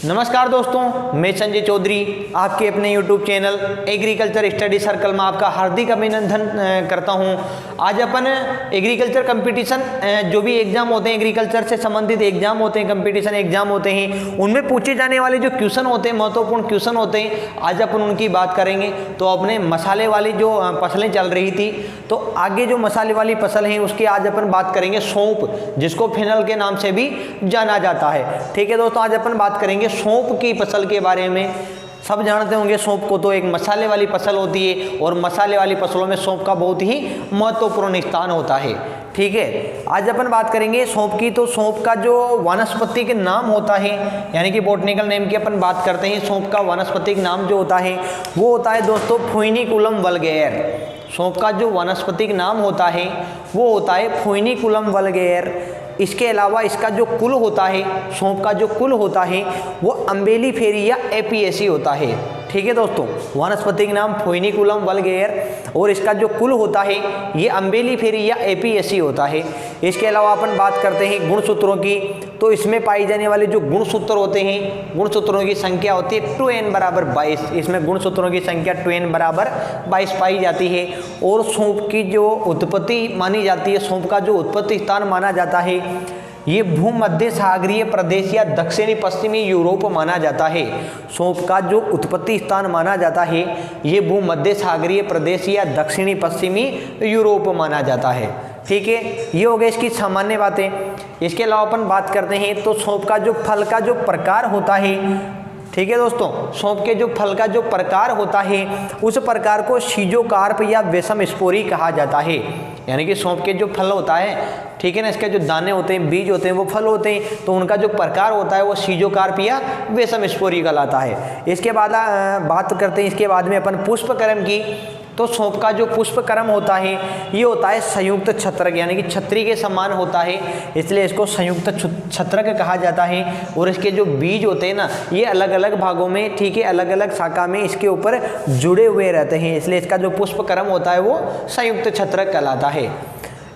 नमस्कार दोस्तों, मैं संजय चौधरी आपके अपने YouTube channel agriculture study circle में आपका हार्दिक अभिनंदन करता हूं। आज अपन एग्रीकल्चर कंपटीशन जो भी एग्जाम होते हैं, एग्रीकल्चर से संबंधित एग्जाम होते हैं, कंपटीशन एग्जाम होते हैं, उनमें पूछे जाने वाले जो क्वेश्चन होते हैं, महत्वपूर्ण क्वेश्चन होते हैं, आज अपन उनकी बात करेंगे। तो अपने मसाले वाली जो फसलें चल रही थी, तो आगे जो मसाले वाली फसल हैं उसकी आज अपन बात करेंगे सौंफ, जिसको फेनल के नाम से भी जाना जाता है। ठीक है दोस्तों, आज अपन बात करेंगे सौंफ की फसल के बारे में। सब जानते होंगे सौंफ को, तो एक मसाले वाली फसल होती है और मसाले वाली फसलों में सौंफ का बहुत ही महत्वपूर्ण स्थान होता है। ठीक है, आज अपन बात करेंगे सौंफ की। तो सौंफ का जो वानस्पतिक नाम होता है, यानी कि बॉटनिकल नेम की अपन बात करते हैं, सौंफ का वानस्पतिक नाम जो होता है वो होता है दोस्तों फोइनिकुलम वल्गैर। सौंफ का जो वानस्पतिक नाम होता है वो होता है फोइनिकुलम वल्गैर। इसके अलावा इसका जो कुल होता है, सौंफ का जो कुल होता है वो अम्बेलिफेरिया एपिएसी होता है। ठीक है दोस्तों, वानस्पतिक नाम फोइनिकुलम वल्गैर और इसका जो कुल होता है ये अम्बेलिफेरिया एपिएसी होता है। इसके अलावा अपन बात करते हैं गुणसूत्रों की। तो इसमें पाई जाने वाले जो गुणसूत्र होते हैं, गुणसूत्रों की संख्या होती है 2n बराबर 22। इसमें गुणसूत्रों की संख्या 2n बराबर 22 पाई जाती है। और सौंफ की जो उत्पत्ति मानी जाती है, सौंफ का जो उत्पत्ति स्थान माना जाता है, ये भूमध्य सागरीय प्रदेश या दक्षिणी पश्चिमी यूरोप माना जाता है। सौंफ का जो उत्पत्ति स्थान माना जाता है ये भूमध्य सागरीय प्रदेश या दक्षिणी पश्चिमी यूरोप माना जाता है। ठीक है, ये हो गई इसकी सामान्य बातें। इसके अलावा अपन बात करते हैं तो सौंफ का जो फल का जो प्रकार होता है, ठीक है दोस्तों, सौंफ के जो फल का जो प्रकार होता है उस प्रकार को सीजोकार्प या वेसम स्पोरी कहा जाता है। यानी कि सौंफ के जो फल होता है, ठीक है ना, इसके जो दाने होते हैं, बीज होते हैं, वो फल होते हैं, तो उनका जो प्रकार होता है वो सीजोकार्प या वेसम स्पोरी कहलाता है। इसके बाद बात करते हैं, इसके बाद में अपन पुष्पक्रम की। तो सौंफ का जो पुष्पक्रम होता है ये होता है संयुक्त छत्रक, यानी कि छतरी के समान होता है, इसलिए इसको संयुक्त छत्रक कहा जाता है। और इसके जो बीज होते हैं ना, ये अलग अलग भागों में, ठीक है, अलग अलग शाखा में इसके ऊपर जुड़े हुए रहते हैं, इसलिए इसका जो पुष्पक्रम होता है वो संयुक्त छत्रक कहलाता है।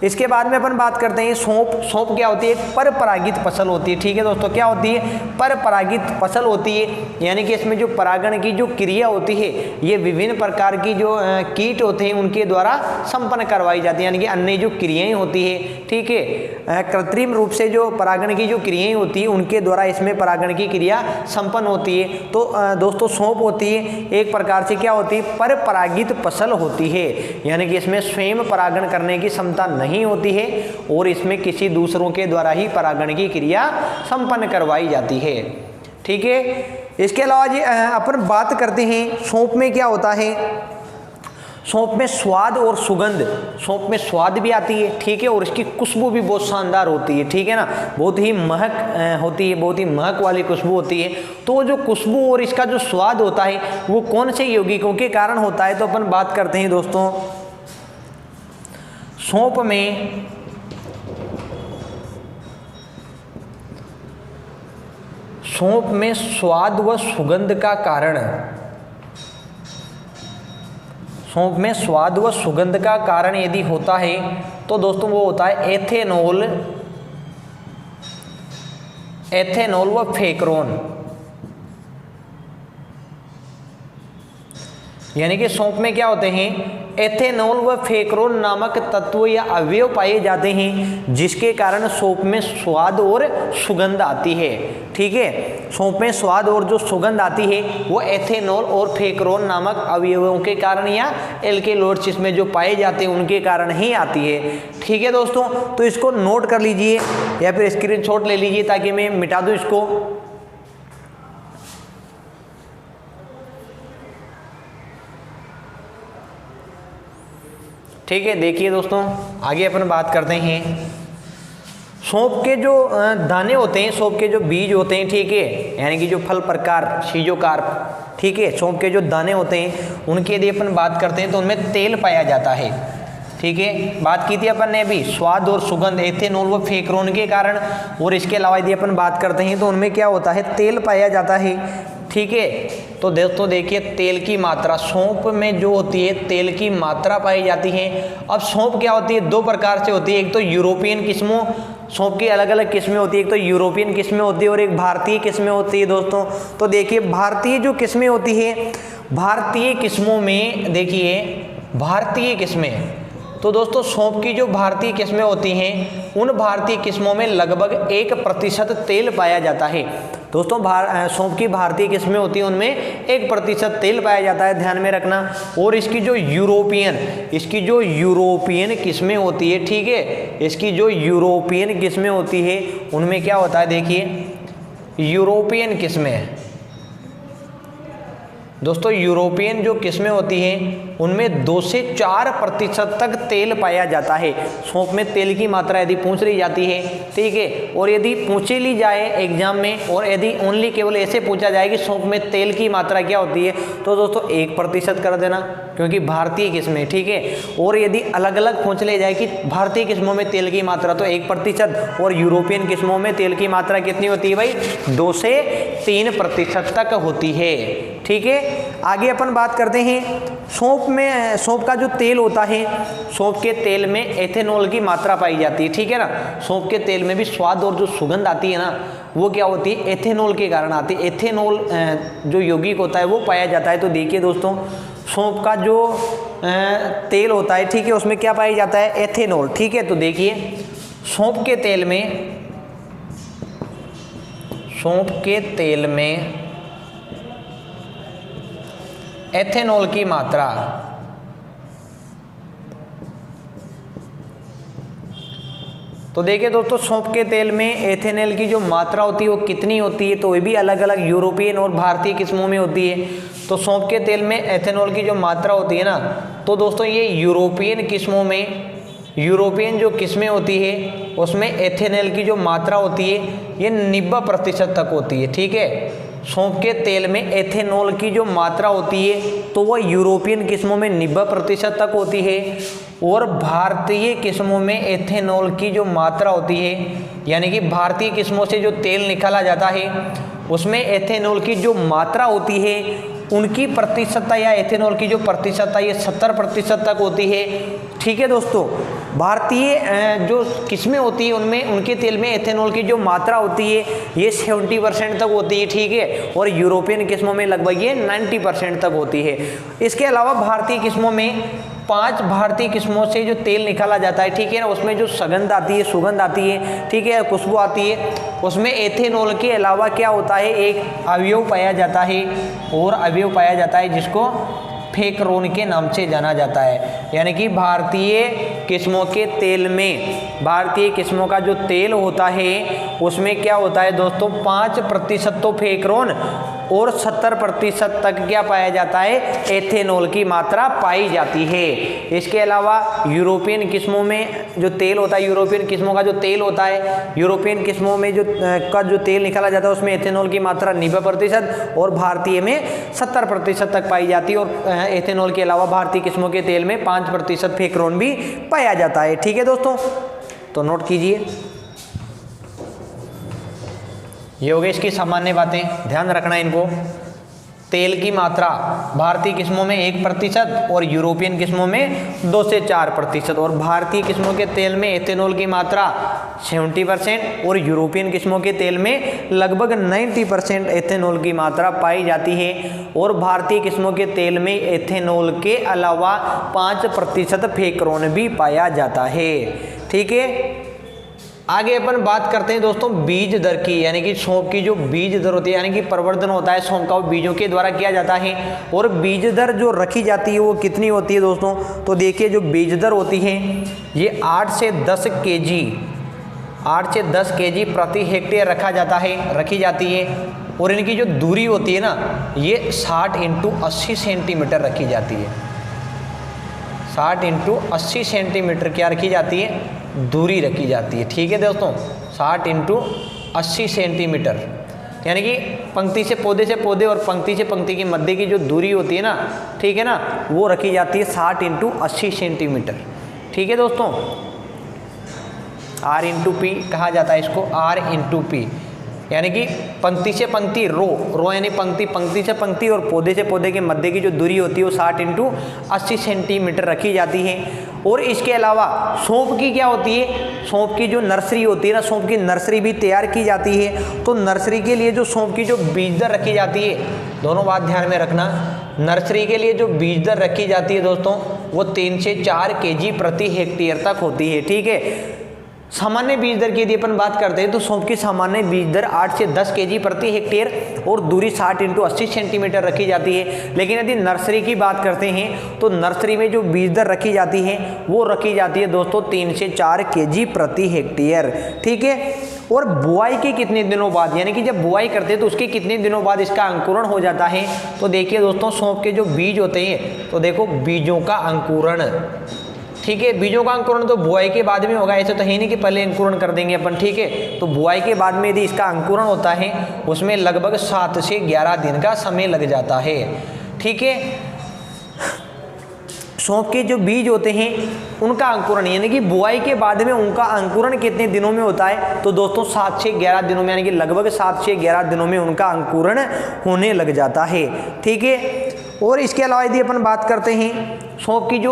इसके बाद में अपन बात करते हैं सौंफ। सौंफ क्या होती है? एक परपरागित फसल होती है। ठीक है दोस्तों, क्या होती है? परपरागित फसल होती है, यानी कि इसमें जो परागण की जो क्रिया होती है ये विभिन्न प्रकार की जो कीट होते हैं उनके द्वारा संपन्न करवाई जाती है, यानी कि अन्य जो क्रियाएं होती है, ठीक है, कृत्रिम रूप से जो परागण की जो क्रियाएं होती है उनके द्वारा इसमें परागण की क्रिया संपन्न होती है। तो दोस्तों सौंफ होती है एक प्रकार से क्या होती है? परपरागित फसल होती है, यानी कि इसमें स्वयं परागण करने की क्षमता नहीं होती है और इसमें किसी दूसरों के द्वारा ही परागण की क्रिया संपन्न करवाई जाती है। ठीक है, इसके अलावा जी अपन बात करते हैं सौंफ में क्या होता है। सौंफ में स्वाद और सुगंध, सौंफ में स्वाद भी आती है, ठीक है, और इसकी खुशबू भी बहुत शानदार होती है। ठीक है ना, बहुत ही महक होती है, बहुत ही महक वाली खुशबू होती है। तो जो खुशबू और इसका जो स्वाद होता है वो कौन से यौगिकों के कारण होता है? तो अपन बात करते हैं दोस्तों सौंफ में स्वाद व सुगंध का कारण, सौंफ में स्वाद व सुगंध का कारण यदि होता है तो दोस्तों वो होता है एथेनॉल, एथेनॉल व फेक्रोन। यानी कि सौंफ में क्या होते हैं? एथेनॉल व फेक्रोन नामक तत्व या अवयव पाए जाते हैं जिसके कारण सौंफ में स्वाद और सुगंध आती है। ठीक है, सौंफ में स्वाद और जो सुगंध आती है वो एथेनॉल और फेक्रोन नामक अवयवों के कारण या एल्केलॉइड्स इसमें जो पाए जाते हैं उनके कारण ही आती है। ठीक है दोस्तों, तो इसको नोट कर लीजिए या फिर स्क्रीनशॉट ले लीजिए ताकि मैं मिटा दूं इसको। ठीक है, देखिए दोस्तों आगे अपन बात करते हैं सौंफ के जो दाने होते हैं, सौंफ के जो बीज होते हैं, ठीक है, यानी कि जो फल प्रकार सीजोकार्प, ठीक है, सौंफ के जो दाने होते हैं उनकी यदि अपन बात करते हैं तो उनमें तेल पाया जाता है। ठीक है, बात की थी अपन ने अभी स्वाद और सुगंध एथेनॉल व फेक्रोन के कारण, और इसके अलावा यदि अपन बात करते हैं तो उनमें क्या होता है? तेल पाया जाता है। ठीक है। तो दोस्तों देखिए तेल की मात्रा सौंफ में जो होती है तेल की मात्रा पाई जाती है। अब सौंफ क्या होती है, दो प्रकार से होती है, एक तो यूरोपियन किस्मों, सौंफ की अलग अलग किस्में होती है, एक तो यूरोपियन किस्में होती है और एक भारतीय किस्में होती है दोस्तों। तो देखिए भारतीय जो किस्में होती है, भारतीय किस्मों में देखिए भारतीय किस्में, तो दोस्तों सौंफ की जो भारतीय किस्में होती हैं उन भारतीय किस्मों में लगभग 1% तेल पाया जाता है। दोस्तों सौंफ की भारतीय किस्में होती हैं उनमें 1% तेल पाया जाता है, ध्यान में रखना। और इसकी जो यूरोपियन किस्में होती है, ठीक है, इसकी जो यूरोपियन किस्में होती है उनमें क्या होता है, देखिए यूरोपियन किस्में, दोस्तों यूरोपियन जो किस्में होती हैं उनमें 2 से 4% तक तेल पाया जाता है। सौंफ में तेल की मात्रा यदि पूछ ली जाती है, ठीक है, और यदि पूछे ली जाए एग्जाम में, और यदि ओनली केवल ऐसे पूछा जाए कि सौंफ में तेल की मात्रा क्या होती है, तो दोस्तों 1% कर देना, क्योंकि भारतीय किस्में, ठीक है। और यदि अलग अलग पूछ ले जाए कि भारतीय किस्मों में तेल की मात्रा, तो 1%, और यूरोपियन किस्मों में तेल की मात्रा कितनी होती है भाई, 2 से 3% तक होती है, ठीक है। आगे अपन बात करते हैं सौंफ का जो तेल होता है, सौंफ के तेल में एथेनॉल की मात्रा पाई जाती है, ठीक है ना। सौंफ के तेल में भी स्वाद और जो सुगंध आती है ना, वो क्या होती है, एथेनॉल के कारण आती है। एथेनॉल जो यौगिक होता है वो पाया जाता है। तो देखिए दोस्तों सौंफ का जो तेल होता है, ठीक है, उसमें क्या पाया जाता है, एथेनॉल, ठीक है। तो देखिए सौंफ के तेल में एथेनॉल की मात्रा, तो देखिए दोस्तों सौंफ के तेल में एथेनॉल की जो मात्रा होती है वो कितनी होती है, तो ये भी अलग अलग यूरोपियन और भारतीय किस्मों में होती है। तो सौंफ के तेल में एथेनॉल की जो मात्रा होती है ना, तो दोस्तों ये यूरोपियन किस्मों में, यूरोपियन जो किस्में होती है उसमें एथेनॉल की जो मात्रा होती है ये 90% तक होती है, ठीक है। सौंफ के तेल में एथेनॉल की जो मात्रा होती है तो वह यूरोपियन किस्मों में 90% तक होती है, और भारतीय किस्मों में एथेनॉल की जो मात्रा होती है, यानी कि भारतीय किस्मों से जो तेल निकाला जाता है उसमें एथेनॉल की जो मात्रा होती है उनकी प्रतिशतता या एथेनॉल की जो प्रतिशतता ये 70% तक होती है, ठीक है दोस्तों। भारतीय जो किस्में होती है उनमें, उनके तेल में एथेनॉल की जो मात्रा होती है ये 70% तक होती है, ठीक है, और यूरोपियन किस्मों में लगभग ये 90% तक होती है। इसके अलावा भारतीय किस्मों में 5 भारतीय किस्मों से जो तेल निकाला जाता है, ठीक है ना, उसमें जो सुगंध आती है, ठीक है, खुशबू आती है, उसमें एथेनॉल के अलावा क्या होता है, एक अवयव पाया जाता है, और अवयव पाया जाता है जिसको फेकरोन के नाम से जाना जाता है। यानी कि भारतीय किस्मों के तेल में, भारतीय किस्मों का जो तेल होता है उसमें क्या होता है दोस्तों, 5% तो फेकरोन और 70% तक क्या पाया जाता है, एथेनॉल की मात्रा पाई जाती है। इसके अलावा यूरोपियन किस्मों में जो तेल होता है, यूरोपियन किस्मों का जो तेल होता है, यूरोपियन किस्मों में जो तेल निकाला जाता है उसमें एथेनॉल की मात्रा 90% और भारतीय में 70% तक पाई जाती है, और एथेनॉल के अलावा भारतीय किस्मों के तेल में 5% फेकरोन भी पाया जाता है, ठीक है दोस्तों। तो नोट कीजिए, ये हो गई इसकी सामान्य बातें, ध्यान रखना इनको। तेल की मात्रा भारतीय किस्मों में 1% और यूरोपियन किस्मों में 2 से 4%, और भारतीय किस्मों के तेल में एथेनॉल की मात्रा 70% और यूरोपियन किस्मों के तेल में लगभग 90% एथेनॉल की मात्रा पाई जाती है, और भारतीय किस्मों के तेल में एथेनॉल के अलावा 5% फेकरोन भी पाया जाता है, ठीक है। आगे अपन बात करते हैं दोस्तों बीज दर की, यानी कि सौंफ की जो बीज दर होती है, यानी कि प्रवर्धन होता है सौंफ का, वो बीजों के द्वारा किया जाता है, और बीज दर जो रखी जाती है वो कितनी होती है दोस्तों। तो देखिए जो बीज दर होती है ये 8 से 10 केजी प्रति हेक्टेयर रखी जाती है, और इनकी जो दूरी होती है ना ये 60 × 80 सेंटीमीटर रखी जाती है। 60 × 80 सेंटीमीटर क्या रखी जाती है, दूरी रखी जाती है, ठीक है दोस्तों। 60 × 80 सेंटीमीटर, यानी कि पंक्ति से पौधे और पंक्ति से पंक्ति की मध्य की जो दूरी होती है ना, ठीक है ना, वो रखी जाती है 60 × 80 सेंटीमीटर, ठीक है दोस्तों। R × P कहा जाता है इसको, R × P, यानी कि पंक्ति से पंक्ति, रो यानी पंक्ति, पंक्ति से पंक्ति और पौधे से पौधे के मध्य की जो दूरी होती है वो 60 × 80 सेंटीमीटर रखी जाती है। और इसके अलावा सौंफ की क्या होती है, सौंफ की जो नर्सरी होती है ना, सौंफ की नर्सरी भी तैयार की जाती है। तो नर्सरी के लिए जो सौंफ की जो बीज दर रखी जाती है, दोनों बात ध्यान में रखना, नर्सरी के लिए जो बीज दर रखी जाती है दोस्तों वो 3 से 4 kg प्रति हेक्टेयर तक होती है। ठीक है। सामान्य बीज दर की यदि अपन बात करते हैं तो सौंफ की सामान्य बीज दर 8 से 10 kg प्रति हेक्टेयर और दूरी 60 × 80 सेंटीमीटर रखी जाती है। लेकिन यदि नर्सरी की बात करते हैं तो नर्सरी में जो बीज दर रखी जाती है वो रखी जाती है दोस्तों 3 से 4 kg प्रति हेक्टेयर। ठीक है। और बुआई के कितने दिनों बाद, यानी कि जब बुआई करते हैं तो उसके कितने दिनों बाद इसका अंकुरण हो जाता है, तो देखिए दोस्तों सौंफ के जो बीज होते हैं तो देखो बीजों का अंकुरण, ठीक है, बीजों का अंकुरण तो बुआई के बाद में होगा, ऐसे तो है नहीं कि पहले अंकुरण कर देंगे अपन। ठीक है। तो बुआई के बाद में यदि इसका अंकुरण होता है उसमें लगभग 7 से 11 दिन का समय लग जाता है। ठीक है। सौंफ के जो बीज होते हैं उनका अंकुरण यानी कि बुआई के बाद में उनका अंकुरण कितने दिनों में होता है, तो दोस्तों 7 से 11 दिनों में, यानी कि लगभग 7 से 11 दिनों में उनका अंकुरण होने लग जाता है। ठीक है। और इसके अलावा यदि अपन बात करते हैं सौंफ की जो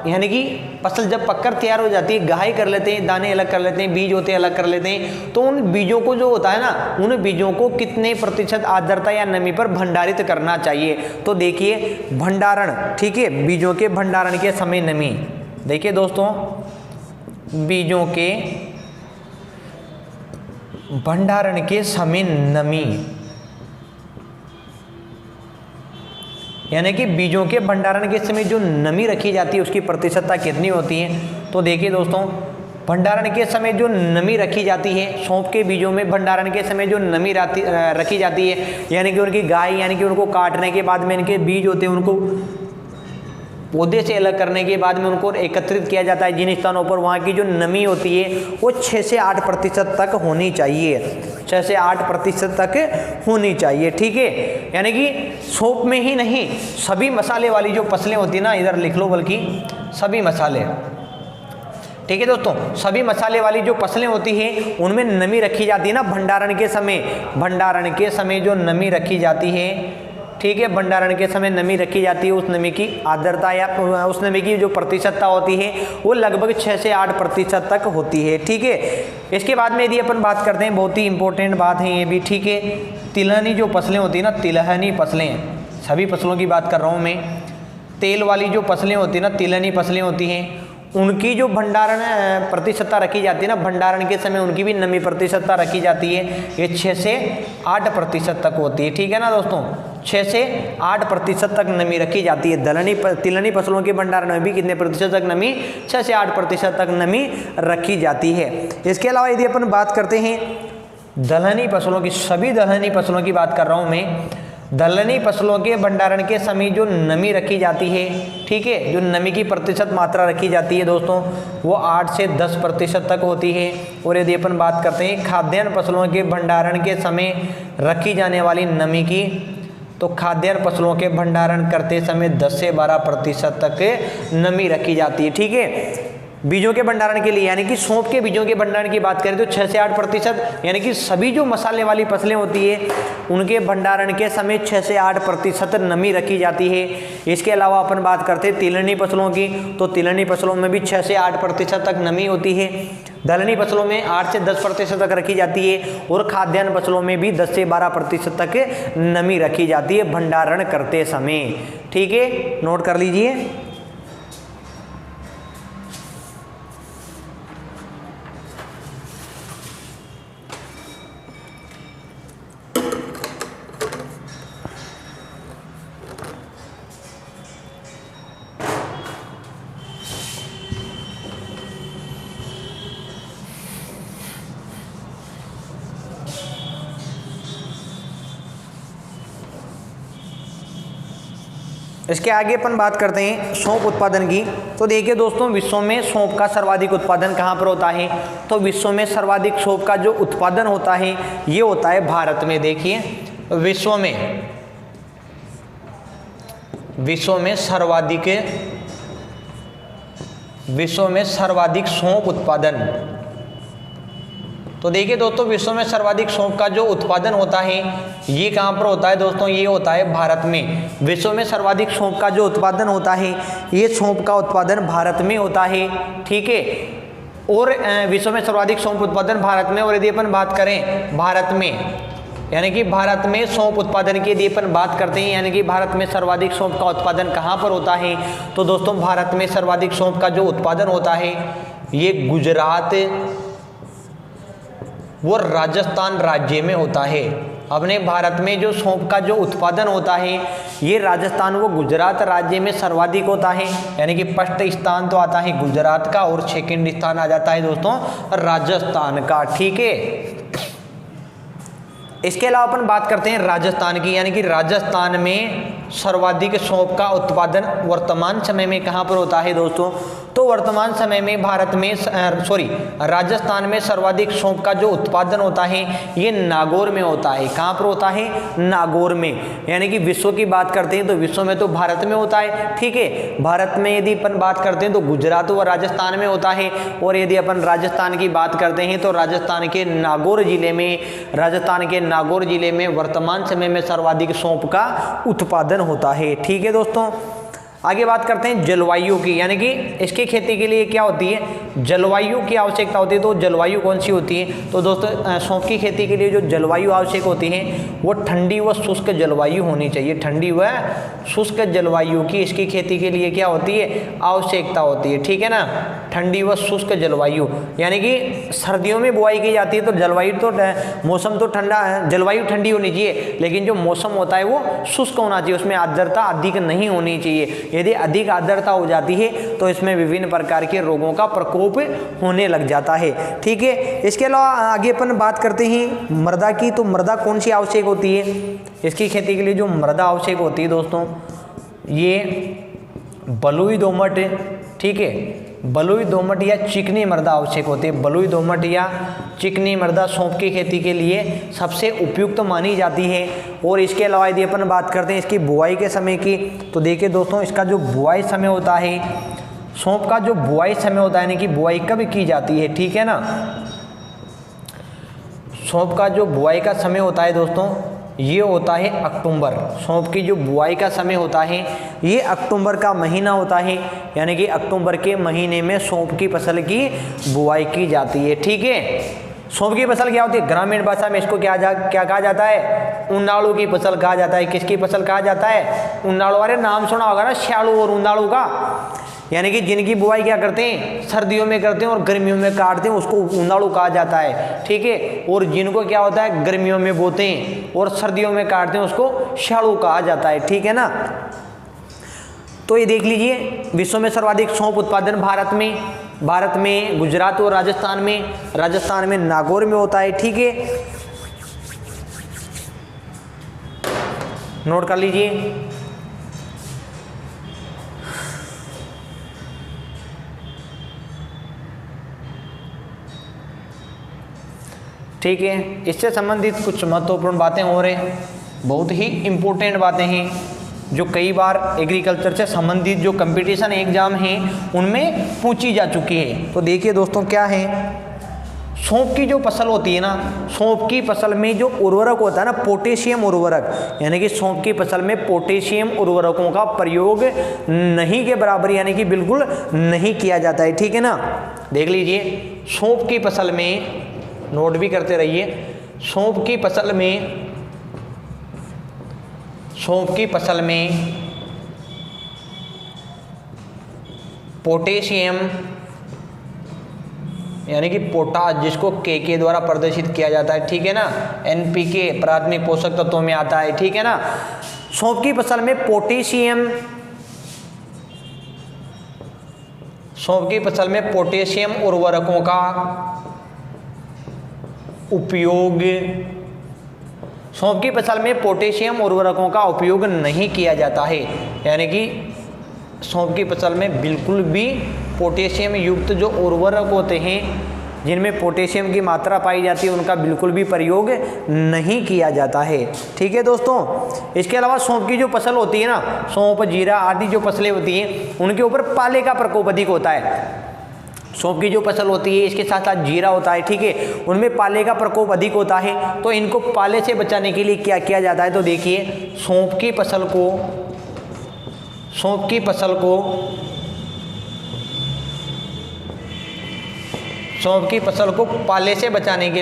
यानी कि फसल जब पककर तैयार हो जाती है, गहाई कर लेते हैं, दाने अलग कर लेते हैं, बीज होते हैं अलग कर लेते हैं, तो उन बीजों को जो होता है ना, उन बीजों को कितने प्रतिशत आर्द्रता या नमी पर भंडारित करना चाहिए, तो देखिए भंडारण, ठीक है, बीजों के भंडारण के समय नमी, देखिए दोस्तों बीजों के भंडारण के समय नमी, यानी कि बीजों के भंडारण के समय जो नमी रखी जाती है उसकी प्रतिशतता कितनी होती है, तो देखिए दोस्तों भंडारण के समय जो नमी रखी जाती है, सौंफ के बीजों में भंडारण के समय जो नमी रखी जाती है, यानी कि उनकी गाय, यानी कि उनको काटने के बाद में इनके बीज होते हैं उनको पौधे से अलग करने के बाद में उनको एकत्रित किया जाता है जिन स्थानों पर, वहाँ की जो नमी होती है वो 6 से 8% तक होनी चाहिए, 6 से 8% तक होनी चाहिए। ठीक है। यानी कि सौंफ में ही नहीं, सभी मसाले वाली जो फसलें होती है ना, इधर लिख लो, बल्कि सभी मसाले, ठीक है दोस्तों, सभी मसाले वाली जो फसलें होती हैं उनमें नमी रखी जाती है ना भंडारण के समय, भंडारण के समय जो नमी रखी जाती है, ठीक है, भंडारण के समय नमी रखी जाती है, उस नमी की आर्द्रता या उस नमी की जो प्रतिशतता होती है वो लगभग 6 से 8% तक होती है। ठीक है। इसके बाद में यदि अपन बात करते हैं, बहुत ही इंपॉर्टेंट बात है ये भी, ठीक है, तिलहनी जो फसलें होती है ना, तिलहनी फसलें, सभी फसलों की बात कर रहा हूँ मैं, तेल वाली जो फसलें होती है ना, तिलहनी फसलें होती हैं, उनकी जो भंडारण प्रतिशतता रखी जाती है ना, भंडारण के समय उनकी भी नमी प्रतिशतता रखी जाती है, ये 6 से 8% तक होती है। ठीक है ना दोस्तों, 6 से 8% तक नमी रखी जाती है। तिलहनी फसलों के भंडारण में भी कितने प्रतिशत तक नमी, 6 से 8% तक नमी रखी जाती है। इसके अलावा यदि अपन बात करते हैं दलहनी फसलों की, सभी दलहनी फसलों की बात कर रहा हूँ मैं, दलहनी फसलों के भंडारण के समय जो नमी रखी जाती है, ठीक है, जो नमी की प्रतिशत मात्रा रखी जाती है दोस्तों वो 8 से 10% तक होती है। और यदि अपन बात करते हैं खाद्यान्न फसलों के भंडारण के समय रखी जाने वाली नमी की, तो खाद्यान्न फसलों के भंडारण करते समय 10 से 12% तक नमी रखी जाती है। ठीक है। बीजों के भंडारण के लिए, यानी कि सौंफ के बीजों के भंडारण की बात करें तो 6 से 8%, यानी कि सभी जो मसाले वाली फसलें होती है उनके भंडारण के समय 6 से 8% नमी रखी जाती है। इसके अलावा अपन बात करते हैं तिलहनी फसलों की, तो तिलहनी फसलों में भी 6 से 8% तक नमी होती है, दलहनी फसलों में 8 से 10% तक रखी जाती है, और खाद्यान्न फसलों में भी 10 से 12% तक नमी रखी जाती है भंडारण करते समय। ठीक है, नोट कर लीजिए। इसके आगे अपन बात करते हैं सौंफ उत्पादन की। तो देखिए दोस्तों, विश्व में सौंफ का सर्वाधिक उत्पादन कहाँ पर होता है, तो विश्व में सर्वाधिक सौंफ का जो उत्पादन होता है ये होता है भारत में। देखिए विश्व में सर्वाधिक सौंफ उत्पादन तो देखिए दोस्तों, विश्व में सर्वाधिक सौंफ का जो उत्पादन होता है ये कहाँ पर होता है दोस्तों, ये होता है भारत में। विश्व में सर्वाधिक सौंफ का जो उत्पादन होता है ये सौंफ का उत्पादन भारत में होता है, ठीक है। और विश्व में सर्वाधिक सौंफ उत्पादन भारत में, और यदि अपन बात करें भारत में, यानी कि भारत में सौंफ उत्पादन की यदि अपन बात करते हैं, यानी कि भारत में सर्वाधिक सौंफ का उत्पादन कहाँ पर होता है, तो दोस्तों भारत में सर्वाधिक सौंफ का जो उत्पादन होता है ये गुजरात वो राजस्थान राज्य में होता है। अपने भारत में जो सौंफ का जो उत्पादन होता है ये राजस्थान व गुजरात राज्य में सर्वाधिक होता है, यानी कि फर्स्ट स्थान तो आता है गुजरात का और सेकंड स्थान आ जाता है दोस्तों राजस्थान का, ठीक है। इसके अलावा अपन बात करते हैं राजस्थान की, यानी कि राजस्थान में सर्वाधिक सौंफ का उत्पादन वर्तमान समय में कहाँ पर होता है दोस्तों, तो वर्तमान समय में भारत में राजस्थान में सर्वाधिक सौंफ का जो उत्पादन होता है ये नागौर में होता है। कहाँ पर होता है, नागौर में। यानी कि विश्व की बात करते हैं तो विश्व में तो भारत में होता है, ठीक है। भारत में यदि अपन बात करते हैं तो गुजरात व राजस्थान में होता है, और यदि अपन राजस्थान की बात करते हैं तो राजस्थान के नागौर जिले में वर्तमान समय में सर्वाधिक सौंफ का उत्पादन होता है, ठीक है दोस्तों। आगे बात करते हैं जलवायु की, यानी कि इसकी खेती के लिए क्या होती है, जलवायु की आवश्यकता होती है। तो जलवायु कौन सी होती है, तो दोस्तों सौंफ की खेती के लिए जो जलवायु आवश्यक होती है वो ठंडी व शुष्क जलवायु होनी चाहिए। ठंडी व शुष्क जलवायु की इसकी खेती के लिए क्या होती है, आवश्यकता होती है, ठीक है ना। ठंडी व शुष्क जलवायु, यानी कि सर्दियों में बुआई की जाती है तो जलवायु तो मौसम तो ठंडा, जलवायु ठंडी होनी चाहिए, लेकिन जो मौसम होता है वो शुष्क होना चाहिए, उसमें आर्द्रता अधिक नहीं होनी चाहिए। यदि अधिक आर्द्रता हो जाती है तो इसमें विभिन्न प्रकार के रोगों का प्रकोप होने लग जाता है, ठीक है। इसके अलावा आगे अपन बात करते हैं मृदा की, तो मृदा कौन सी आवश्यक होती है, इसकी खेती के लिए जो मृदा आवश्यक होती है दोस्तों ये बलुई दोमट, ठीक है, बलुई दोमट या चिकनी मृदा आवश्यक होती है। बलुई दोमट या चिकनी मृदा सौंफ की खेती के लिए सबसे उपयुक्त मानी जाती है। और इसके अलावा यदि अपन बात करते हैं इसकी बुआई के समय की, तो देखिए दोस्तों इसका जो बुआई समय होता है, सौंफ का जो बुआई समय होता है, यानी कि बुआई कब की जाती है, ठीक है ना। सौंफ का जो बुआई का समय होता है दोस्तों ये होता है अक्टूबर। सौंफ की जो बुआई का समय होता है ये अक्टूबर का महीना होता है, यानी कि अक्टूबर के महीने में सौंफ की फसल की बुआई की जाती है, ठीक है। सौंफ की फसल क्या होती है, ग्रामीण भाषा में इसको क्या कहा जाता है, उनाड़ू की फसल कहा जाता है। किसकी फसल कहा जाता है, उनाड़ू। अरे नाम सुना होगा ना श्यालू और उनाड़ू का, यानी कि जिनकी बुआई क्या करते हैं सर्दियों में करते हैं और गर्मियों में काटते हैं, उसको उनाड़ू कहा जाता है, ठीक है। और जिनको क्या होता है गर्मियों में बोते हैं और सर्दियों में काटते हैं उसको श्यालू कहा जाता है, ठीक है ना। तो ये देख लीजिए विश्व में सर्वाधिक सौंफ उत्पादन भारत में गुजरात और राजस्थान में नागौर में होता है, ठीक है। नोट कर लीजिए। ठीक है, इससे संबंधित कुछ महत्वपूर्ण बातें हो रही हैं, बहुत ही इम्पोर्टेंट बातें हैं जो कई बार एग्रीकल्चर से संबंधित जो कंपटीशन एग्जाम हैं उनमें पूछी जा चुकी है। तो देखिए दोस्तों क्या है, सौंफ की जो फसल होती है ना, सौंफ की फसल में जो उर्वरक होता है ना पोटेशियम उर्वरक, यानी कि सौंफ की फसल में पोटेशियम उर्वरकों का प्रयोग नहीं के बराबर, यानी कि बिल्कुल नहीं किया जाता है, ठीक है ना। देख लीजिए सौंफ की फसल में, नोट भी करते रहिए, सौंफ की फसल में पोटेशियम यानी कि पोटाश, जिसको के द्वारा प्रदर्शित किया जाता है, ठीक है ना। एनपीके प्राथमिक पोषक तत्वों में आता है, ठीक है ना। सौंफ की फसल में पोटेशियम उर्वरकों का उपयोग, सौंफ की फसल में पोटेशियम उर्वरकों का उपयोग नहीं किया जाता है, यानी कि सौंफ की फसल में बिल्कुल भी पोटेशियम युक्त जो उर्वरक होते हैं जिनमें पोटेशियम की मात्रा पाई जाती है उनका बिल्कुल भी प्रयोग नहीं किया जाता है, ठीक है दोस्तों। इसके अलावा सौंफ की जो फसल होती है ना, सौंफ जीरा आदि जो फसलें होती हैं उनके ऊपर पाले का प्रकोप अधिक होता है। सौंफ की जो फसल होती है, इसके साथ साथ जीरा होता है, ठीक है, उनमें पाले का प्रकोप अधिक होता है। तो इनको पाले से बचाने के लिए क्या किया जाता है, तो देखिए सौंफ की फसल को पाले से बचाने के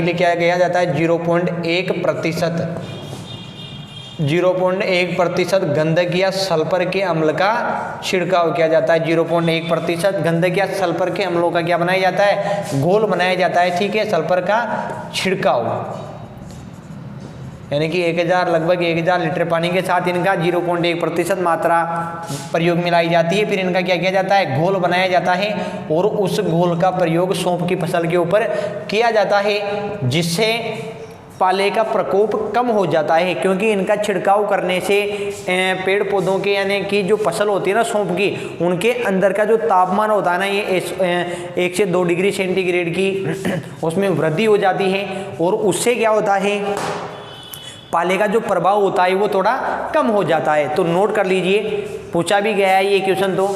लिए क्या किया जाता है, 0.1% गंधक या सल्फर के अम्ल का छिड़काव किया जाता है। 0.1% गंधक या सल्फर के अम्लों का क्या बनाया जाता है, घोल बनाया जाता है, ठीक है, सल्फर का छिड़काव, यानी कि लगभग 1000 लीटर पानी के साथ इनका 0.1% मात्रा प्रयोग में लाई जाती है। फिर इनका क्या किया जाता है, घोल बनाया जाता है और उस घोल का प्रयोग सौंफ की फसल के ऊपर किया जाता है, जिससे पाले का प्रकोप कम हो जाता है। क्योंकि इनका छिड़काव करने से पेड़ पौधों के यानी कि जो फसल होती है ना सौंफ की, उनके अंदर का जो तापमान होता है ना, ये 1 से 2 डिग्री सेंटीग्रेड की उसमें वृद्धि हो जाती है और उससे क्या होता है, पाले का जो प्रभाव होता है वो थोड़ा कम हो जाता है। तो नोट कर लीजिए, पूछा भी गया है ये क्वेश्चन। तो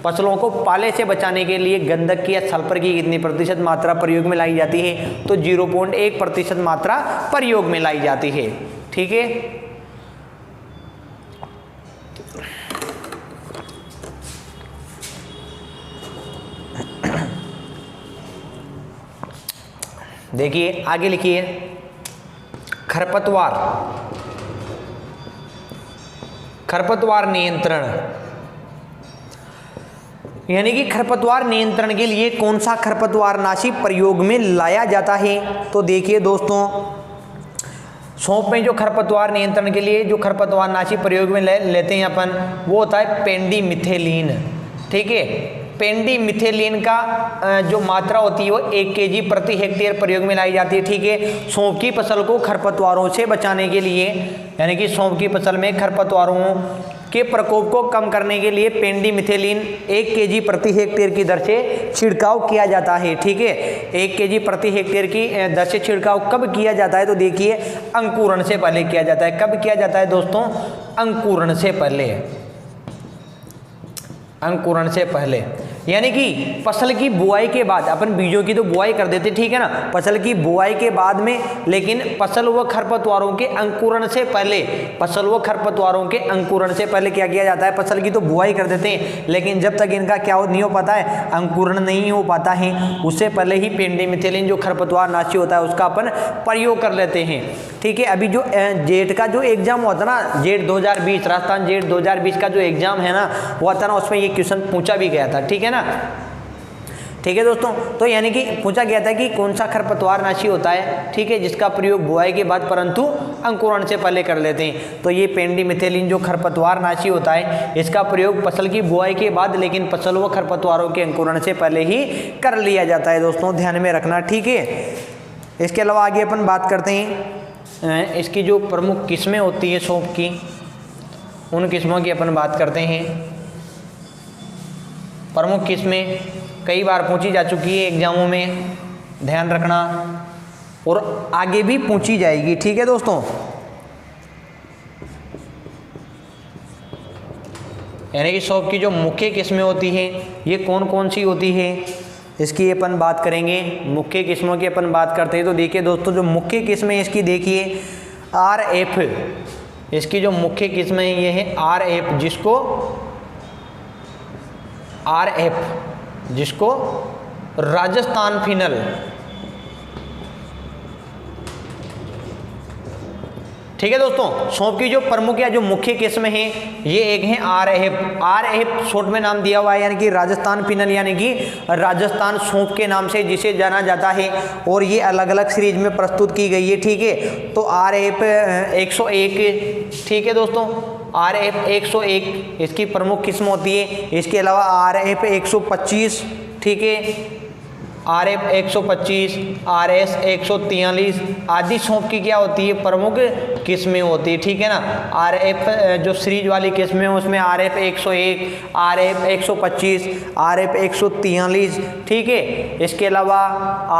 फसलों को पाले से बचाने के लिए गंधक की या सल्फर की कितनी प्रतिशत मात्रा प्रयोग में लाई जाती है, तो 0.1% मात्रा प्रयोग में लाई जाती है, ठीक है। देखिए आगे लिखिए, खरपतवार नियंत्रण, यानी कि खरपतवार नियंत्रण के लिए कौन सा खरपतवारनाशी प्रयोग में लाया जाता है। तो देखिए दोस्तों, सौंफ में जो खरपतवार नियंत्रण के लिए जो खरपतवारनाशी प्रयोग में लेते हैं अपन, वो होता है पेंडिमिथेलिन, ठीक है। पेंडिमिथेलिन का जो मात्रा होती है वो 1 kg प्रति हेक्टेयर प्रयोग में लाई जाती है, ठीक है। सौंफ की फसल को खरपतवारों से बचाने के लिए, यानी कि सौंफ की फसल में खरपतवारों के प्रकोप को कम करने के लिए पेंडिमिथेलिन 1 kg प्रति हेक्टेयर की दर से छिड़काव किया जाता है, ठीक है। 1 kg प्रति हेक्टेयर की दर से छिड़काव कब किया जाता है, तो देखिए अंकुरण से पहले किया जाता है। कब किया जाता है दोस्तों, अंकुरण से पहले, यानी कि फसल की बुआई के बाद। अपन बीजों की तो बुआई कर देते, ठीक है ना, फसल की बुआई के बाद में, लेकिन फसल व खरपतवारों के अंकुरण से पहले क्या किया जाता है, फसल की तो बुआई कर देते हैं, लेकिन जब तक इनका क्या नहीं हो पाता है, अंकुरण नहीं हो पाता है, उससे पहले ही पेंडिमिथेलिन जो खरपतवार नाशी होता है उसका अपन प्रयोग कर लेते हैं, ठीक है। अभी जो जेट का जो एग्जाम हुआ था ना, जेट 2020, राजस्थान जेट 2020 का जो एग्जाम है ना, हुआ था ना, उसमें ये क्वेश्चन पूछा भी गया था, ठीक है ना, ठीक है दोस्तों। तो यानी कि पूछा गया था कि कौन सा खरपतवारनाशी होता है, ठीक है, जिसका प्रयोग बुआई के बाद परंतु अंकुरण से पहले कर लेते हैं। तो ये पेंडिमिथेलिन जो खरपतवारनाशी होता है, इसका प्रयोग फसल की बुआई के बाद, लेकिन फसल व खरपतवारों के अंकुरण से पहले ही कर लिया जाता है दोस्तों, ध्यान में रखना, ठीक है। इसके अलावा आगे अपन बात करते हैं, इसकी जो प्रमुख किस्में होती है सौंफ की, उन किस्मों की अपन बात करते हैं। प्रमुख किस्में कई बार पूछी जा चुकी है एग्जामों में, ध्यान रखना, और आगे भी पूछी जाएगी, ठीक है दोस्तों। यानी कि सौंफ की जो मुख्य किस्में होती हैं, ये कौन कौन सी होती है, इसकी अपन बात करेंगे। मुख्य किस्मों की अपन बात करते हैं, तो देखिए दोस्तों, जो मुख्य किस्में इसकी देखिए, RF, इसकी जो मुख्य किस्में ये है RF, जिसको राजस्थान फिनल, ठीक है दोस्तों। सौंफ की जो प्रमुख या जो मुख्य किस्में हैं, ये एक है RF शॉर्ट में नाम दिया हुआ है, यानी कि राजस्थान फिनल, यानी कि राजस्थान सौंफ के नाम से जिसे जाना जाता है, और ये अलग अलग सीरीज में प्रस्तुत की गई है, ठीक है। तो RF 101, ठीक है दोस्तों, RF 101 इसकी प्रमुख किस्म होती है। इसके अलावा RF 125, ठीक है, RF 125, RS 143 आदि सौंफ की क्या होती है, प्रमुख किस्में होती है, ठीक है ना। RF जो सीरीज वाली किस्में हैं उसमें RF 101, RF 125, RF 143, ठीक है। इसके अलावा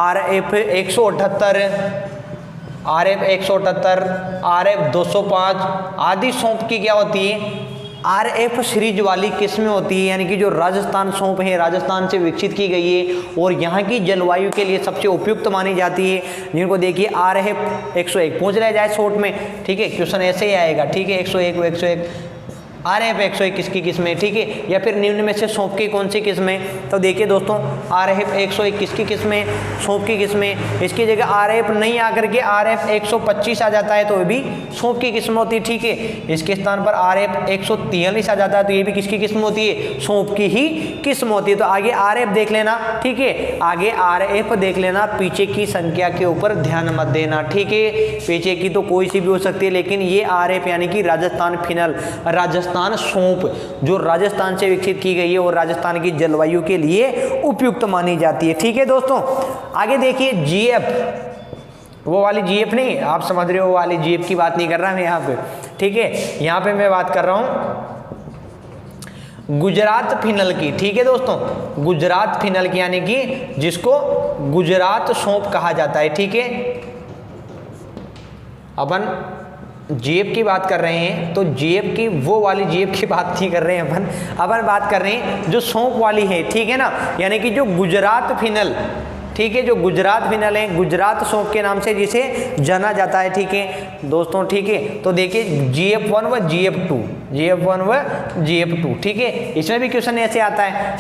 RF 178, RF 178, RF 205 आदि सौंप की क्या होती है, RF सीरीज वाली किस्में होती है, यानी कि जो राजस्थान सौंप है राजस्थान से विकसित की गई है और यहाँ की जलवायु के लिए सबसे उपयुक्त मानी जाती है, जिनको देखिए RF 101 पूछ लिया जाए शॉर्ट में, ठीक है, क्वेश्चन ऐसे ही आएगा, ठीक है, 101 101 RF 101 किसकी किस्म है, ठीक है, या फिर निम्न में से सौंप की कौन सी किस्म है, तो देखिए दोस्तों RF 101 किसकी किस्म है, सौंप की किस्म है, इसकी जगह RF नहीं आकर के RF 125 आ जाता है तो ये भी सौंप की किस्म होती है, ठीक है, इसके स्थान पर RF 143 आ जाता है तो ये भी किसकी किस्म होती है, सौंप की ही किस्म होती है। तो आगे RF देख लेना, ठीक है, आगे RF देख लेना, पीछे की संख्या के ऊपर ध्यान मत देना, ठीक है, पीछे की तो कोई सी भी हो सकती है, लेकिन ये RF यानी कि राजस्थान फिनल, राजस्थान सौंप जो राजस्थान से विकसित की गई है और राजस्थान की जलवायु के लिए उपयुक्त मानी जाती है, ठीक है दोस्तों। आगे देखिए GF, वो वाली GF नहीं, आप समझ रहे हो, वो वाली GF की बात नहीं कर रहा मैं यहाँ पे, ठीक है, यहाँ पे मैं बात कर रहा हूँ गुजरात फिनल की, ठीक है दोस्तों, गुजरात फिनल की, यानी कि जिसको गुजरात सौंप कहा जाता है, ठीक है। अपन GF की बात कर रहे हैं तो GF की वो वाली GF की बात नहीं कर रहे हैं अपन बात कर रहे हैं जो सौंप वाली है, ठीक है ना, यानी कि जो गुजरात फिनल, ठीक है, जो गुजरात फिनल है, गुजरात सौंप के नाम से जिसे जाना जाता है, ठीक है दोस्तों, ठीक है। तो देखिए GF1 व GF2, GF1 व GF2, ठीक है, इसमें भी क्वेश्चन ऐसे आता है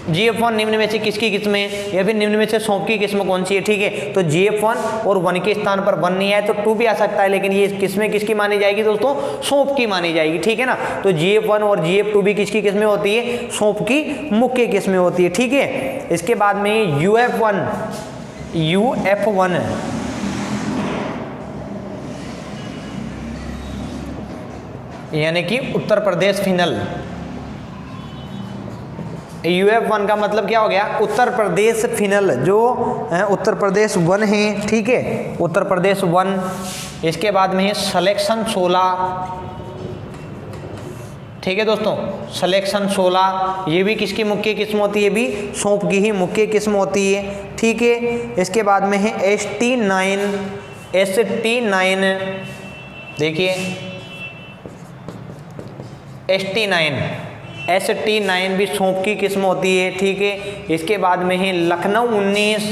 GF1 निम्न में से किसकी किस्म है, या फिर निम्न में से सौंप की किस्म कौन सी है, ठीक है, तो GF1 और 1 के स्थान पर 1 नहीं आए तो 2 भी आ सकता है, लेकिन ये किस्में किसकी मानी जाएगी दोस्तों, सौंप की मानी जाएगी, ठीक है ना। तो GF1 और GF2 भी किसकी किस्में होती है, सौंप की मुख्य किस्में होती है, ठीक है। इसके बाद में UF1 यानी कि उत्तर प्रदेश फिनल, UF1 का मतलब क्या हो गया, उत्तर प्रदेश फिनल, जो उत्तर प्रदेश 1 है, ठीक है, उत्तर प्रदेश 1। इसके बाद में है सिलेक्शन 16, ठीक है दोस्तों, सिलेक्शन 16, ये भी किसकी मुख्य किस्म होती है, ये भी सौंप की ही मुख्य किस्म होती है, ठीक है। इसके बाद में है ST9, देखिए ST9 भी सौंप की किस्म होती है, ठीक है। इसके बाद में है लखनऊ 19,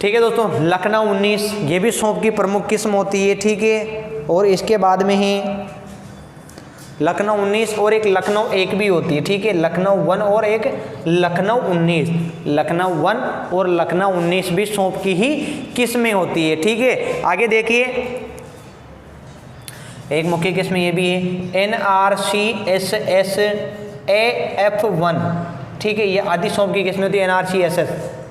ठीक है दोस्तों, लखनऊ 19 ये भी सौंप की प्रमुख किस्म होती है, ठीक है। और इसके बाद में है लखनऊ 19 और एक लखनऊ 1 भी होती है, ठीक है, लखनऊ 1 और एक लखनऊ 19, लखनऊ 1 और लखनऊ 19 भी सौंप की ही किस्में होती है, ठीक है। आगे देखिए एक मुख्य किस्म ये भी है NRCSS AF1, ठीक है, ये आदि सौंप की किस्में होती है NRCSS।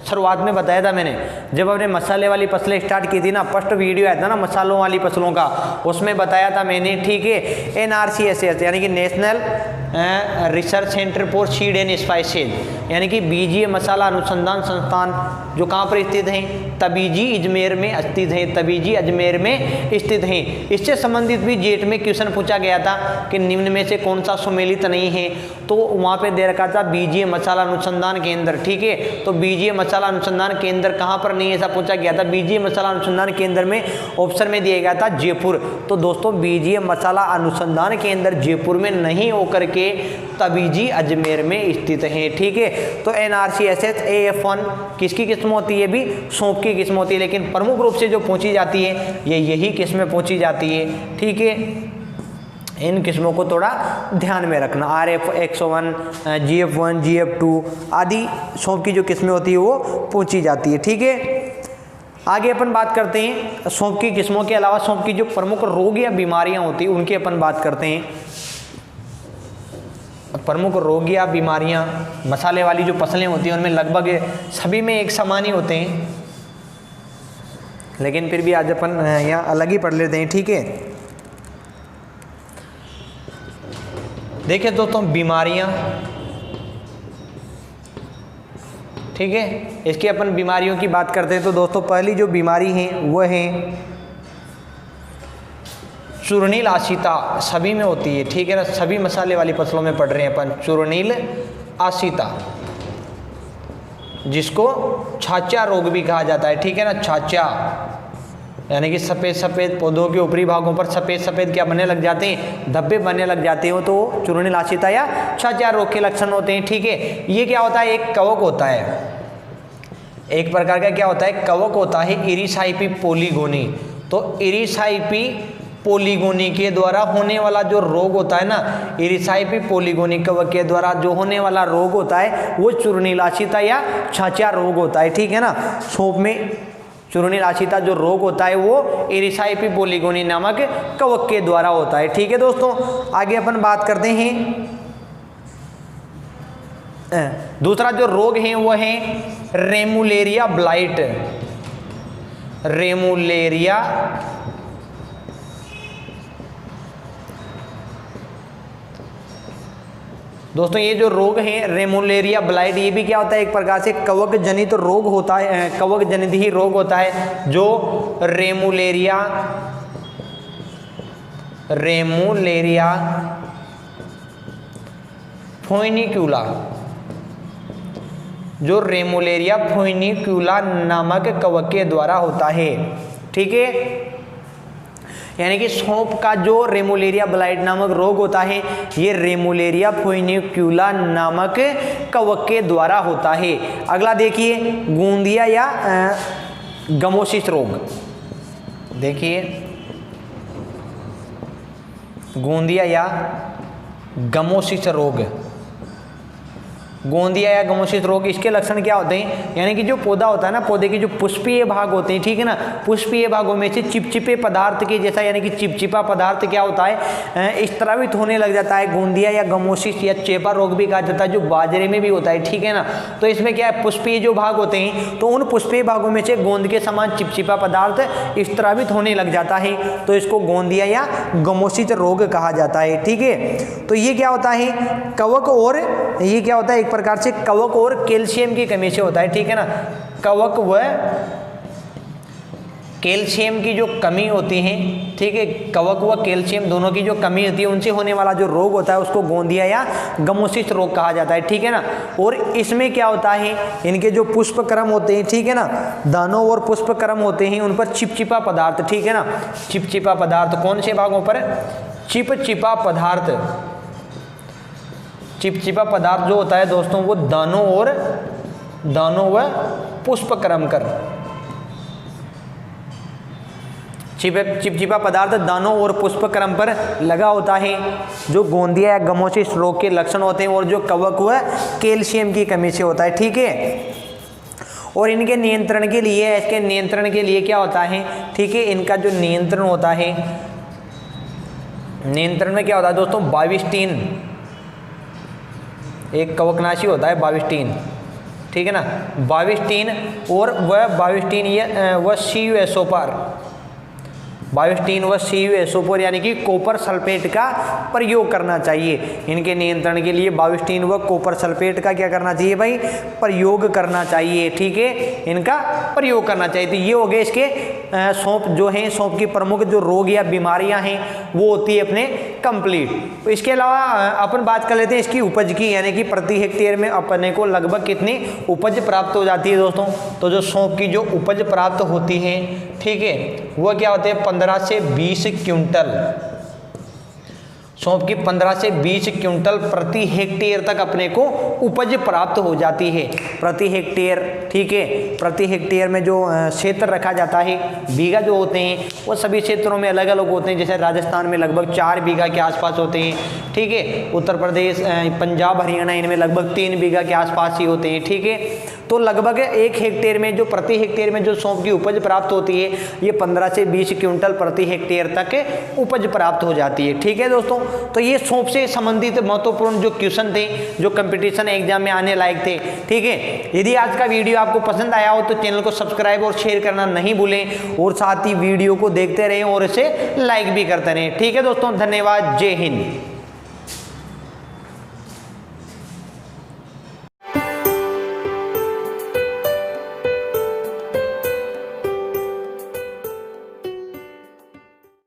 शुरुआत में बताया था मैंने, जब हमने मसाले वाली फसलें स्टार्ट की थी ना, फर्स्ट वीडियो आया था ना मसालों वाली फसलों का, उसमें बताया था मैंने, ठीक है, NRCSS यानी कि national research centre for seed and spices, यानी कि बीजीय मसाला अनुसंधान संस्थान, जो कहाँ पर स्थित हैं, तबीजी अजमेर में स्थित है, तबीजी अजमेर में स्थित हैं। इससे संबंधित भी जेट में क्वेश्चन पूछा गया था कि निम्न में से कौन सा सुमेलित नहीं है, तो वहाँ पे दे रखा था बीजीय मसाला अनुसंधान केंद्र, ठीक है। तो बीजीय मसाला अनुसंधान केंद्र कहाँ पर नहीं है, ऐसा पूछा गया था। बीजीय मसाला अनुसंधान केंद्र में ऑप्शन में दिया गया था जयपुर। तो दोस्तों बीजीय मसाला अनुसंधान केंद्र जयपुर में नहीं होकर के तबीजी अजमेर में स्थित है, ठीक है। तो NRCSS AF1 किसकी किस्म होती है, भी सौंप की किस्म होती है, लेकिन प्रमुख रूप से जो पूछी जाती है ये यही किस्में पूछी जाती है, ठीक है। इन किस्मों को थोड़ा ध्यान में रखना। RF 101, GF1, GF2 आदि सौंप की जो किस्में होती है वो पूछी जाती है, ठीक है। आगे अपन बात करते हैं सौंप की किस्मों के अलावा सौंप की जो प्रमुख रोग या बीमारियां होती हैं उनकी अपन बात करते हैं। प्रमुख रोग या बीमारियां मसाले वाली जो फसलें होती हैं उनमें लगभग सभी में एक समान ही होते हैं, लेकिन फिर भी आज अपन यहाँ अलग ही पढ़ लेते हैं, ठीक है। देखिए दोस्तों बीमारियां, ठीक है, इसकी अपन बीमारियों की बात करते हैं तो दोस्तों पहली जो बीमारी है वो है चूर्णील आशिता, सभी में होती है, ठीक है ना, सभी मसाले वाली फसलों में पढ़ रहे हैं अपन चूर्णील आशिता, जिसको छाचा रोग भी कहा जाता है, ठीक है ना, छाचा, यानी कि सफ़ेद सफ़ेद पौधों के ऊपरी भागों पर सफ़ेद सफ़ेद क्या बनने लग जाते हैं, धब्बे बनने लग जाते हो, तो चूर्णिलाशिता या छाचा रोग के लक्षण होते हैं, ठीक है। ये क्या होता है, एक कवक होता है, एक प्रकार का क्या होता है, कवक होता है, इरिसाइपी पोलीगोनी। तो इरिसाइपी पोलीगोनी के द्वारा होने वाला जो रोग होता है ना, इरिसाइपी पोलीगोनी कवक के द्वारा जो होने वाला रोग होता है वो चूर्णिलाशिता या छाचा रोग होता है, ठीक है ना। सौंफ में चूर्णिलाशिता जो रोग होता है वो इरिसाइपी पोलीगोनी नामक कवक के द्वारा होता है, ठीक है दोस्तों। आगे अपन बात करते हैं, दूसरा जो रोग है वो है रेमुलेरिया ब्लाइट। रेमुलेरिया दोस्तों, ये जो रोग है रेमुलेरिया ब्लाइट, ये भी क्या होता है, एक प्रकार से कवक जनित रोग होता है, कवक जनित ही रोग होता है, जो रेमुलेरिया फोइनिक्यूला, जो रेमुलेरिया फोइनिक्यूला नामक कवक के द्वारा होता है, ठीक है। यानी कि सौंफ का जो रेमुलेरिया ब्लाइट नामक रोग होता है ये रेमुलेरिया फोइनिक्यूला नामक कवक के द्वारा होता है। अगला देखिए, गोंदिया या गमोसिस रोग। देखिए, गोंदिया या गमोसिस रोग, गोंदिया या गमोसिस रोग, इसके लक्षण क्या होते हैं, यानी कि जो पौधा होता है ना, पौधे के जो पुष्पीय भाग होते हैं, ठीक है ना, पुष्पीय भागों में से चिपचिपे पदार्थ के जैसा, यानी कि चिपचिपा पदार्थ क्या होता है, स्त्रावित होने लग जाता है। गोंदिया या गमोसिस या चेपा रोग भी कहा जाता है, जो बाजरे में भी होता है, ठीक है ना। तो इसमें क्या है, पुष्पीय जो भाग होते हैं, तो उन पुष्पीय भागों में से गोंद के समान चिपचिपा पदार्थ स्त्रावित होने लग जाता है, तो इसको गोंदिया या गमोसिस रोग कहा जाता है, ठीक है। तो ये क्या होता है, कवक, और ये क्या होता है, एक प्रकार से कवक और कैल्शियम की कमी से होता है, ठीक है ना। कवक व कैल्शियम की जो कमी होती है, ठीक है, कवक व कैल्शियम दोनों की जो कमी होती है उनसे होने वाला जो रोग होता है उसको गोंदिया या गमोसिस रोग कहा जाता है, ठीक है ना। और इसमें क्या होता है, इनके जो पुष्पक्रम होते हैं, ठीक है ना, दानों और पुष्पक्रम होते हैं, उन पर चिपचिपा पदार्थ, ठीक है ना, चिपचिपा पदार्थ, कौन से भागों पर, चिपचिपा पदार्थ, चिपचिपा पदार्थ जो होता है दोस्तों वो दानों व पुष्पक्रम कर, चिपचिपा पदार्थ दानों और पुष्पक्रम पर लगा होता है, जो गोंदिया या गमोसिस रोग के लक्षण होते हैं, और जो कवक व कैल्शियम की कमी से होता है, ठीक है। और इनके नियंत्रण के लिए, इसके नियंत्रण के लिए क्या होता है, ठीक है, इनका जो नियंत्रण होता है, नियंत्रण में क्या होता है दोस्तों, बाविस्टीन, एक कवकनाशी होता है बाविस्टीन, ठीक है ना, बाविस्टीन, और वह बाविस्टीन वह CuSO4, बाविस्टीन व CuSO4 यानी कि कॉपर सल्फेट का प्रयोग करना चाहिए। इनके नियंत्रण के लिए बाविस्टीन व कॉपर सल्फेट का क्या करना चाहिए भाई, प्रयोग करना चाहिए, ठीक है, इनका प्रयोग करना चाहिए। तो ये हो गए इसके सौंफ जो हैं, सौंफ की प्रमुख जो रोग या बीमारियां हैं वो होती है अपने कंप्लीट। तो इसके अलावा अपन बात कर लेते हैं इसकी उपज की, यानी कि प्रति हेक्टेयर में अपने को लगभग कितनी उपज प्राप्त हो जाती है दोस्तों। तो जो सौंफ की जो उपज प्राप्त होती है, ठीक है, वह क्या होते हैं 15 से 20 क्विंटल, सौंफ की 15 से 20 क्विंटल प्रति हेक्टेयर तक अपने को उपज प्राप्त हो जाती है, प्रति हेक्टेयर, ठीक है। प्रति हेक्टेयर में जो क्षेत्र रखा जाता है, बीघा जो होते हैं वो सभी क्षेत्रों में अलग अलग होते हैं। जैसे राजस्थान में लगभग 4 बीघा के आसपास होते हैं, ठीक है, उत्तर प्रदेश, पंजाब, हरियाणा इनमें लगभग 3 बीघा के आसपास ही होते हैं, ठीक है। तो लगभग 1 हेक्टेयर में जो प्रति हेक्टेयर में जो सौंफ की उपज प्राप्त होती है ये 15 से 20 क्विंटल प्रति हेक्टेयर तक उपज प्राप्त हो जाती है, ठीक है दोस्तों। तो ये सौंफ से संबंधित महत्वपूर्ण जो क्वेश्चन थे, जो कंपटीशन एग्जाम में आने लायक थे, ठीक है। यदि आज का वीडियो आपको पसंद आया हो तो चैनल को सब्सक्राइब और शेयर करना नहीं भूलें, और साथ ही वीडियो को देखते रहें और इसे लाइक भी करते रहें, ठीक है दोस्तों। धन्यवाद, जय हिंद।